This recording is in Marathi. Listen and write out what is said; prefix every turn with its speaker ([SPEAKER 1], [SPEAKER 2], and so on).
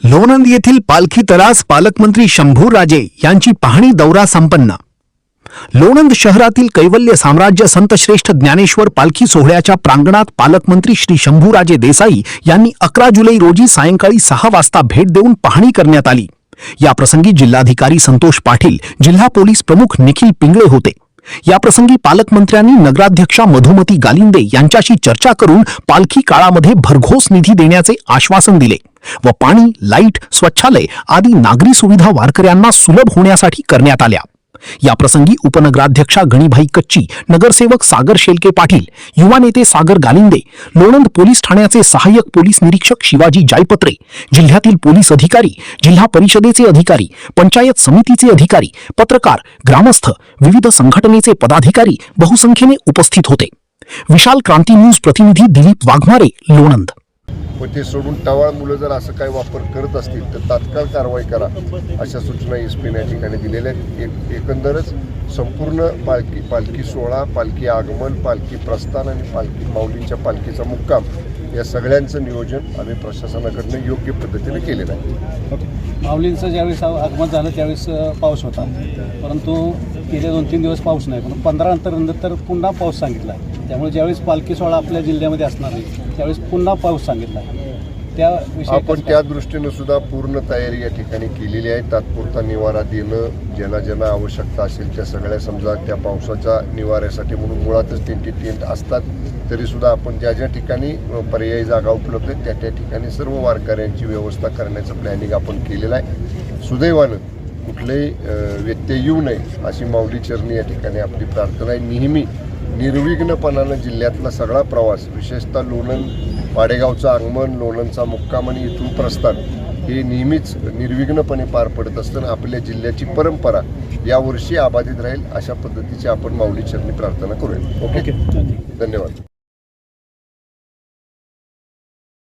[SPEAKER 1] लोणंद येथील पालखी तरास पालकमंत्री शंभू राजे यांची पाहणी दौरा संपन्न। लोणंद शहरातील कैवल्य साम्राज्य संतश्रेष्ठ ज्ञानेश्वर पालखी सोहळ्याच्या प्रांगणात पालकमंत्री श्री शंभू राजे देसाई यांनी 11 जुलै रोजी सायंकाळी 6 वाजता भेट देऊन पाहणी करण्यात आली। या प्रसंगी जिल्हाधिकारी संतोष पाटील, जिल्हा पोलीस प्रमुख निखिल पिंगळे होते। या प्रसंगी पालकमंत्र्यांनी नगराध्यक्षा मधुमती गालिंदे यांच्याशी चर्चा करून पालखी काळामध्ये भरघोस निधी देण्याचे आश्वासन दिले व पाणी, लाईट, स्वच्छालय आदी नागरी सुविधा वारकऱ्यांना सुलभ होण्यासाठी करण्यात आल्या। या प्रसंगी उपनगराध्यक्षा गणीभाई कच्ची, नगरसेवक सागर शेलके पाटील, युवा नेते सागर गालिंदे, लोणंद पोलीस ठाण्याचे सहाय्यक पोलीस निरीक्षक शिवाजी जायपत्रे, जिल्ह्यातील पोलीस अधिकारी, जिल्हा परिषदेचे अधिकारी, पंचायत समितीचे अधिकारी, पत्रकार, ग्रामस्थ, विविध संघटनेचे पदाधिकारी बहुसंख्येने उपस्थित होते। विशाल क्रांती न्यूज प्रतिनिधी दिलीप वाघमारे, लोणंद।
[SPEAKER 2] व ते सोडून टवाळ मुलं जर असं काही वापर करत असतील तर तात्काळ कारवाई करा अशा सूचना एसपीने या ठिकाणी दिलेल्या आहेत। एकंदरच संपूर्ण पालखी सोहळा, पालखी आगमन, पालखी प्रस्थान आणि पालखी माऊलींच्या पालखीचा मुक्काम या सगळ्यांचं नियोजन आम्ही प्रशासनाकडून योग्य पद्धतीने केलेलं आहे।
[SPEAKER 3] माऊलींचं ज्यावेळेस आगमन झालं त्यावेळेस पाऊस होता, परंतु गेले 2-3 दिवस पाऊस नाही, पण 15 नंतर पुन्हा पाऊस सांगितला आहे। त्यामुळे ज्यावेळेस पालखी सोहळा आपल्या जिल्ह्यामध्ये असणार आहे त्यावेळेस पुन्हा पाऊस सांगितला आहे।
[SPEAKER 2] आपण त्या दृष्टीनं सुद्धा पूर्ण तयारी या ठिकाणी केलेली आहे। तात्पुरता निवारा देणं, ज्यांना आवश्यकता असेल त्या सगळ्या, समजा त्या पावसाच्या निवाऱ्यासाठी म्हणून मुळातच टेंट असतात, तरीसुद्धा आपण ज्या ठिकाणी पर्यायी जागा उपलब्ध आहेत त्या ठिकाणी सर्व वारकऱ्यांची व्यवस्था करण्याचं प्लॅनिंग आपण केलेलं आहे। सुदैवानं कुठलेही व्यत्यय येऊ नये अशी माऊली चरणी या ठिकाणी आपली प्रार्थना आहे। नेहमी निर्विघ्नपणानं जिल्ह्यातला सगळा प्रवास, विशेषतः लोणंद पाडेगावचं आगमन, लोणंदचा मुक्काम आणि इथून प्रस्थान हे नेहमीच निर्विघ्नपणे पार पडत असताना आपल्या जिल्ह्याची परंपरा यावर्षी अबाधित राहील अशा पद्धतीची आपण माऊली चरणी प्रार्थना करूया। ओके, धन्यवाद।